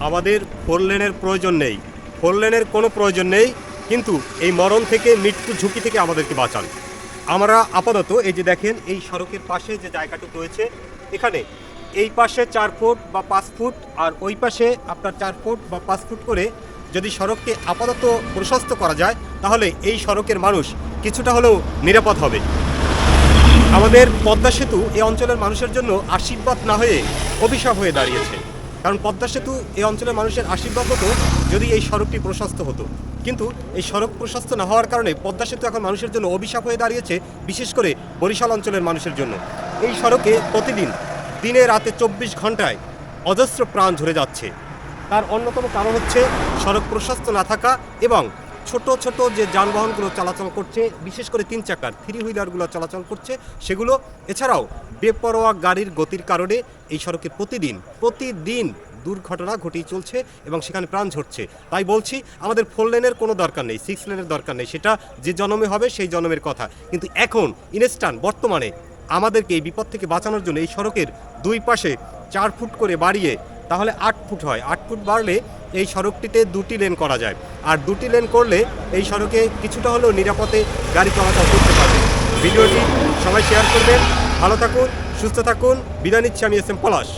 আমাদের 4 লেনের প্রয়োজন নেই, 4 লেনের কোনো প্রয়োজন নেই, কিন্তু এই মরণ থেকে, মৃত্যু ঝুঁকি থেকে আমাদেরকে বাঁচান। আমরা আপাতত এই যে দেখেন, এই সড়কের পাশে যে জায়গাটুকু রয়েছে, এখানে এই পাশে 4 ফুট বা 5 ফুট, আর ওই পাশে আপনার 4 ফুট বা 5 ফুট করে যদি সড়ককে আপাতত প্রশস্ত করা যায়, তাহলে এই সড়কের মানুষ কিছুটা হলেও নিরাপদ হবে। আমাদের পদ্মা সেতু এই অঞ্চলের মানুষের জন্য আশীর্বাদ না হয়ে অভিশাপ হয়ে দাঁড়িয়েছে। কারণ পদ্মা সেতু এই অঞ্চলের মানুষের আশীর্বাদ হতো যদি এই সড়কটি প্রশস্ত হতো, কিন্তু এই সড়ক প্রশস্ত না হওয়ার কারণে পদ্মা সেতু এখন মানুষের জন্য অভিশাপ হয়ে দাঁড়িয়েছে, বিশেষ করে বরিশাল অঞ্চলের মানুষের জন্য। এই সড়কে প্রতিদিন দিনে রাতে 24 ঘন্টায় অজস্র প্রাণ ঝরে যাচ্ছে। তার অন্যতম কারণ হচ্ছে সড়ক প্রশস্ত না থাকা এবং ছোট ছোট যে যানবাহনগুলো চলাচল করছে, বিশেষ করে 3 চাকার 3 হুইলারগুলো চলাচল করছে সেগুলো, এছাড়াও বেপরোয়া গাড়ির গতির কারণে এই সড়কে প্রতিদিন দুর্ঘটনা ঘটেই চলছে এবং সেখানে প্রাণ ঝরছে। তাই বলছি, আমাদের 4 লেনের কোনো দরকার নেই, 6 লেনের দরকার নেই, সেটা যে জন্মে হবে সেই জন্মের কথা। কিন্তু এখন ইনস্ট্যান্ট বর্তমানে আমাদেরকে এই বিপদ থেকে বাঁচানোর জন্য এই সড়কের 2 পাশে 4 ফুট করে বাড়িয়ে তাহলে 8 ফুট হয়, 8 ফুট বাড়লে এই সড়কটিতে 2টি লেন করা যায়। আর 2টি লেন করলে এই সড়কে কিছুটা হলেও নিরাপদে গাড়ি চলাচল করতে পারবে। ভিডিওটি সবাই শেয়ার করবেন। ভালো থাকুন, সুস্থ থাকুন। বিদায় নিচ্ছি আমি এস এম পলাশ।